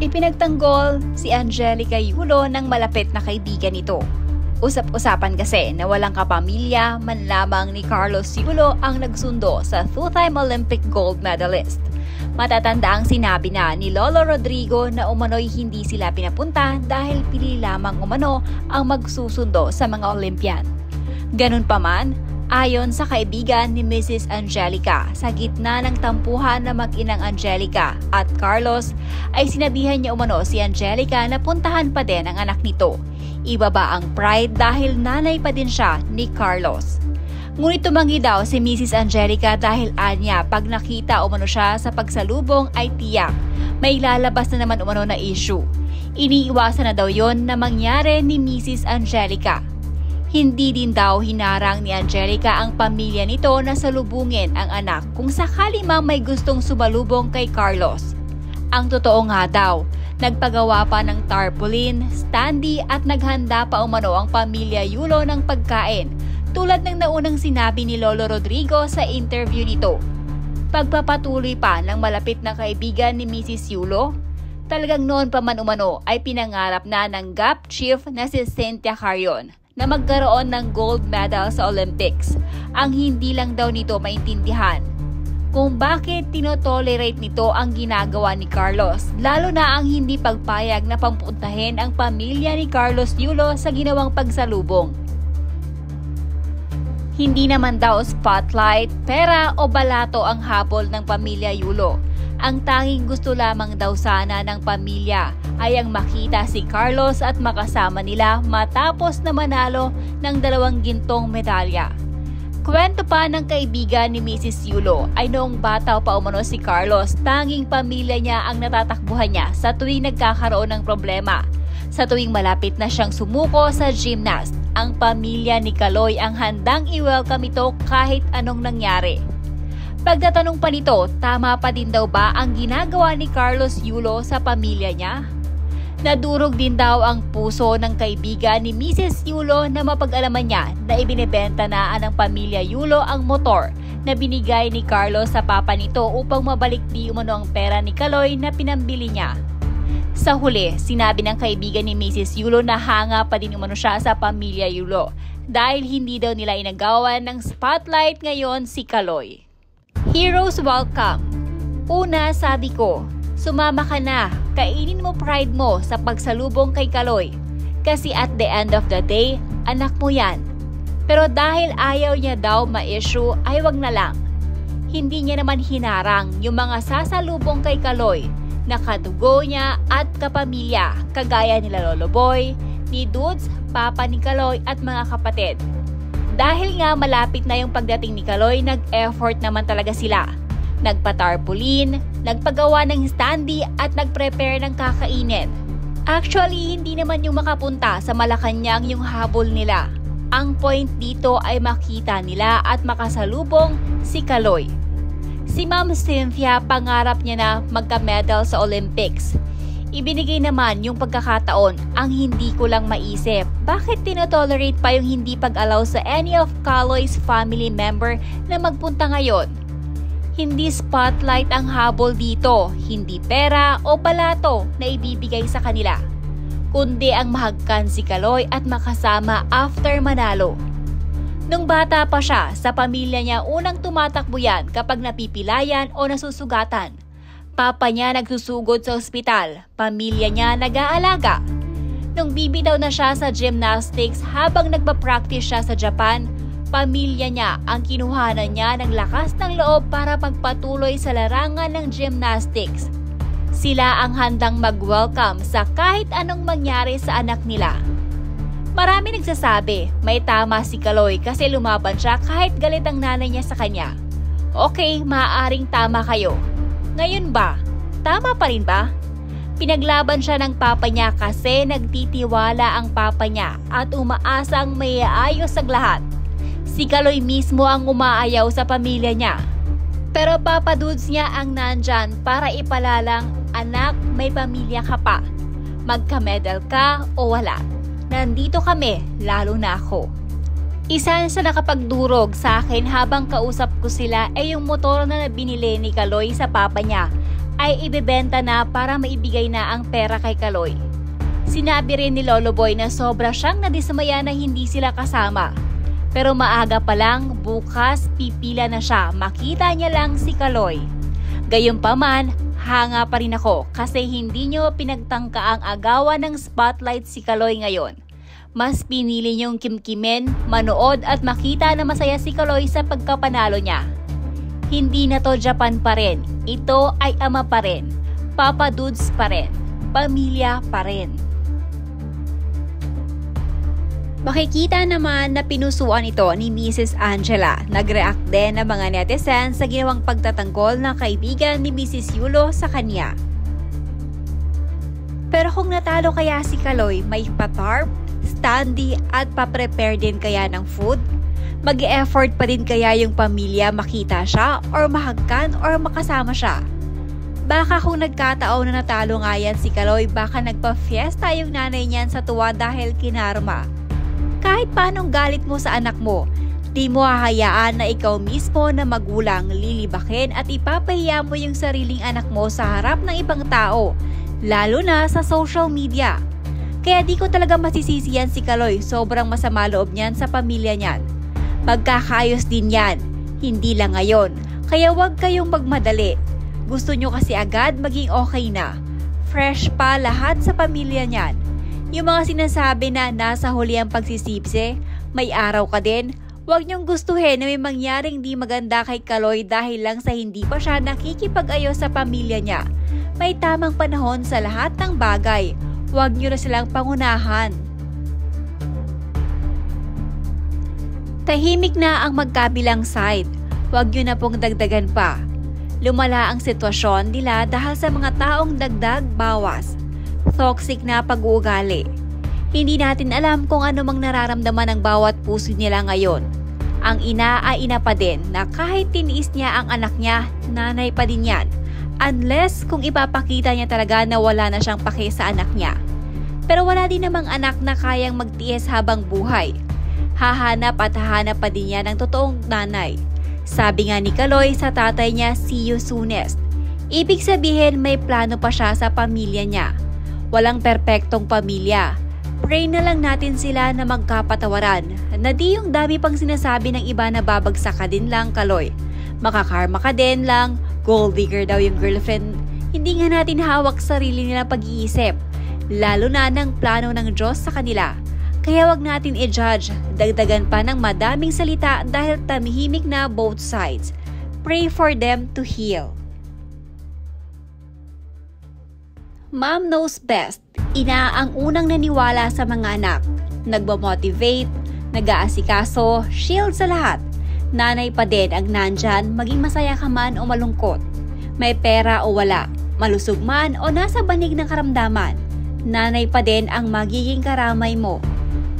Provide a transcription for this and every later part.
Ipinagtanggol si Angelica Yulo ng malapit na kaibigan nito. Usap-usapan kasi na walang kapamilya man lamang ni Carlos Yulo ang nagsundo sa two-time Olympic gold medalist. Matatanda ang sinabi na ni Lolo Rodrigo na umano'y hindi sila pinapunta dahil pili lamang umano ang magsusundo sa mga Olympian. Ganun pa man, ayon sa kaibigan ni Mrs. Angelica, sa gitna ng tampuhan na mag-inang Angelica at Carlos, ay sinabihan niya umano si Angelica na puntahan pa din ang anak nito. Ibaba ang pride dahil nanay pa din siya ni Carlos. Ngunit tumanggi daw si Mrs. Angelica dahil anya pag nakita umano siya sa pagsalubong ay tiyak may lalabas na naman umano na issue. Iniiwasan na daw yon na mangyari ni Mrs. Angelica. Hindi din daw hinarang ni Angelica ang pamilya nito na salubungin ang anak kung sakali mang may gustong sumalubong kay Carlos. Ang totoo nga daw, nagpagawa pa ng tarpaulin, standee at naghanda pa umano ang pamilya Yulo ng pagkain tulad ng naunang sinabi ni Lolo Rodrigo sa interview nito. Pagpapatuloy pa ng malapit na kaibigan ni Mrs. Yulo, talagang noon pa man umano ay pinangarap na ng GAP chief na si Cynthia Carrion na magkaroon ng gold medal sa Olympics. Ang hindi lang daw nito maintindihan kung bakit tinotolerate nito ang ginagawa ni Carlos, lalo na ang hindi pagpayag na pampuntahin ang pamilya ni Carlos Yulo sa ginawang pagsalubong. Hindi naman daw spotlight, pera o balato ang habol ng pamilya Yulo. Ang tanging gusto lamang daw sana ng pamilya ay ang makita si Carlos at makasama nila matapos na manalo ng 2 gintong medalya. Kwento pa ng kaibigan ni Mrs. Yulo ay noong bata pa umano si Carlos, tanging pamilya niya ang natatakbuhan niya sa tuwing nagkakaroon ng problema. Sa tuwing malapit na siyang sumuko sa gymnast, ang pamilya ni Kaloy ang handang i-welcome ito kahit anong nangyari. Pagtatanong pa nito, tama pa din daw ba ang ginagawa ni Carlos Yulo sa pamilya niya? Nadurog din daw ang puso ng kaibigan ni Mrs. Yulo na mapag-alaman niya na ibinebenta na ng pamilya Yulo ang motor na binigay ni Carlos sa papa nito upang mabalik di umano ang pera ni Kaloy na pinambili niya. Sa huli, sinabi ng kaibigan ni Mrs. Yulo na hanga pa din umano siya sa pamilya Yulo dahil hindi daw nila inagawan ng spotlight ngayon si Kaloy. Heroes welcome. Una, sabi ko, sumama ka na, kainin mo pride mo sa pagsalubong kay Kaloy. Kasi at the end of the day, anak mo yan. Pero dahil ayaw niya daw ma-issue, ay wag na lang. Hindi niya naman hinarang yung mga sasalubong kay Kaloy na kadugo niya at kapamilya, kagaya nila Lolo Boy, ni Dudes, papa ni Kaloy at mga kapatid. Dahil nga malapit na yung pagdating ni Kaloy, nag-effort naman talaga sila. Nagpa-tarpaulin, nagpagawa ng standee at nag-prepare ng kakainin. Actually, hindi naman yung makapunta sa Malacanang yung habol nila. Ang point dito ay makita nila at makasalubong si Kaloy. Si Ma'am Cynthia, pangarap niya na magka-medal sa Olympics. Ibinigay naman yung pagkakataon, ang hindi ko lang maisip. Bakit tinotolerate pa yung hindi pag-allow sa any of Kaloy's family member na magpunta ngayon? Hindi spotlight ang habol dito, hindi pera o balato na ibibigay sa kanila, kundi ang mahagkan si Kaloy at makasama after manalo. Nung bata pa siya, sa pamilya niya unang tumatakbo yan kapag napipilayan o nasusugatan. Papa niya nagsusugod sa ospital, pamilya niya nag-aalaga. Nung bibitaw na siya sa gymnastics habang nagpa-practice siya sa Japan, pamilya niya ang kinuhanan niya ng lakas ng loob para magpatuloy sa larangan ng gymnastics. Sila ang handang mag-welcome sa kahit anong mangyari sa anak nila. Marami nagsasabi, may tama si Kaloy kasi lumaban siya kahit galit ang nanay niya sa kanya. Okay, maaaring tama kayo. Ngayon ba? Tama pa rin ba? Pinaglaban siya ng papa niya kasi nagtitiwala ang papa niya at umaasang may aayos ang lahat. Si Kaloy mismo ang umaayaw sa pamilya niya. Pero Papa Dudes niya ang nandyan para ipalalang, anak, may pamilya ka pa. Magka-medal ka o wala. Nandito kami, lalo na ako. Isa sa nakapagdurog sa akin habang kausap ko sila ay yung motor na binili ni Kaloy sa papa niya ay ibebenta na para maibigay na ang pera kay Kaloy. Sinabi rin ni Lolo Boy na sobra siyang nadismaya na hindi sila kasama. Pero maaga pa lang, bukas pipila na siya, makita niya lang si Kaloy. Gayunpaman, hanga pa rin ako kasi hindi niyo pinagtangka ang agawan ng spotlight si Kaloy ngayon. Mas pinili niyong kimkimin, manood at makita na masaya si Kaloy sa pagkapanalo niya. Hindi na to Japan pa rin, ito ay ama pa rin, Papa Dudes pa rin, pamilya pa rin. Makikita naman na pinusuan ito ni Mrs. Angela. Nag-react din ang mga netizens sa ginawang pagtatanggol ng kaibigan ni Mrs. Yulo sa kanya. Pero kung natalo kaya si Kaloy, may patarp, standee at paprepare din kaya ng food? Mag-e-effort pa din kaya yung pamilya makita siya or mahagkan or makasama siya? Baka kung nagkataon na natalo nga yan si Kaloy, baka nagpa-fiesta yung nanay niyan sa tuwa dahil kinarma. Kahit paanong galit mo sa anak mo, di mo hahayaan na ikaw mismo na magulang lilibakin at ipapahiya mo yung sariling anak mo sa harap ng ibang tao, lalo na sa social media. Kaya di ko talaga masisisiyan si Kaloy, sobrang masama loob niyan sa pamilya niyan. Magkakaayos din yan, hindi lang ngayon, kaya wag kayong magmadali. Gusto nyo kasi agad maging okay na. Fresh pa lahat sa pamilya niyan. Yung mga sinasabi na nasa huli ang pagsisipse, may araw ka din, huwag niyong gustuhin na may mangyaring di maganda kay Kaloy dahil lang sa hindi pa siya nakikipag-ayos sa pamilya niya. May tamang panahon sa lahat ng bagay, huwag niyo na silang pangunahan. Tahimik na ang magkabilang side, huwag niyo na pong dagdagan pa. Lumala ang sitwasyon nila dahil sa mga taong dagdag bawas. Toxic na pag-uugali. Hindi natin alam kung ano mang nararamdaman ng bawat puso nila ngayon. Ang ina ay ina pa din na kahit tiniis niya ang anak niya, nanay pa din yan. Unless kung ipapakita niya talaga na wala na siyang pake sa anak niya. Pero wala din namang anak na kayang magtiis habang buhay. Hahanap at hahanap pa din niya ng totoong nanay. Sabi nga ni Kaloy sa tatay niya, see you soonest. Ibig sabihin may plano pa siya sa pamilya niya. Walang perpektong pamilya. Pray na lang natin sila na magkapatawaran, na di yung dami pang sinasabi ng iba na babagsak ka din lang, Kaloy. Makakarma ka din lang, gold digger daw yung girlfriend. Hindi nga natin hawak sarili nila pag-iisip, lalo na ng plano ng Diyos sa kanila. Kaya wag natin i-judge, dagdagan pa ng madaming salita dahil tamihimik na both sides. Pray for them to heal. Mom knows best. Ina ang unang naniwala sa mga anak. Nagmamotivate, nag-aasikaso, shield sa lahat. Nanay pa din ang nandyan, maging masaya ka man o malungkot. May pera o wala, malusog man o nasa banig ng karamdaman. Nanay pa din ang magiging karamay mo.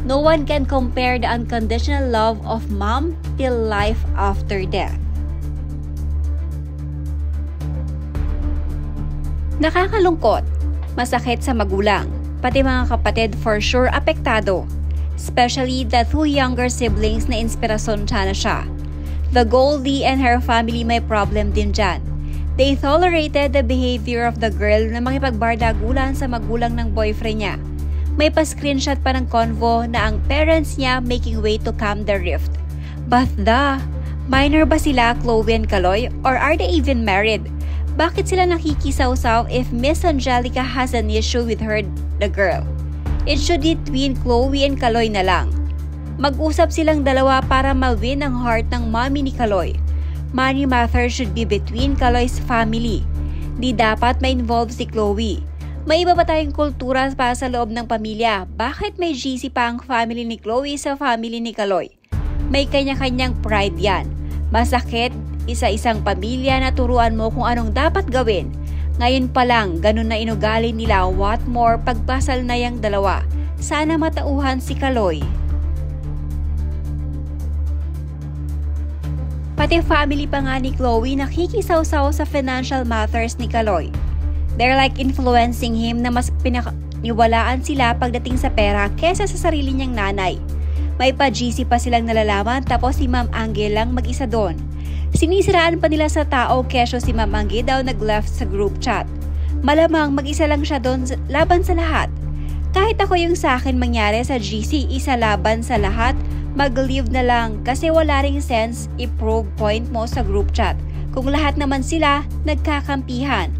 No one can compare the unconditional love of mom till life after death. Nakakalungkot. Masakit sa magulang, pati mga kapatid for sure apektado. Especially the two younger siblings na inspirasyon na siya. The Goldie and her family may problem din dyan. They tolerated the behavior of the girl na makipagbardagulan sa magulang ng boyfriend niya. May pa-screenshot pa ng convo na ang parents niya making way to calm the rift. But minor ba sila Chloe and Kaloy or are they even married? Bakit sila nakikisaw-saw if Miss Angelica has an issue with her, the girl? It should be between Chloe and Kaloy na lang. Mag-usap silang dalawa para ma-win ang heart ng mommy ni Kaloy. Money matters should be between Kaloy's family. Di dapat ma-involve si Chloe. May iba ba tayong kultura para sa loob ng pamilya? Bakit may GC pa ang family ni Chloe sa family ni Kaloy? May kanya-kanyang pride yan. Masakit, isa-isang pamilya na turuan mo kung anong dapat gawin. Ngayon pa lang, ganun na inugali nila, what more pagpasal na yang dalawa. Sana matauhan si Kaloy. Pati family pa nga ni Chloe nakikisaw-saw sa financial matters ni Kaloy. They're like influencing him na mas pinaniwalaan sila pagdating sa pera kesa sa sarili niyang nanay. May pa-GC pa silang nalalaman tapos si Ma'am Angge lang mag-isa doon. Sinisiraan pa nila sa tao kesyo si Ma'am Angge daw nag-left sa group chat. Malamang mag-isa lang siya doon laban sa lahat. Kahit ako yung sa akin mangyari sa GC, isa laban sa lahat, mag-leave na lang kasi wala ring sense i-prove point mo sa group chat kung lahat naman sila nagkakampihan.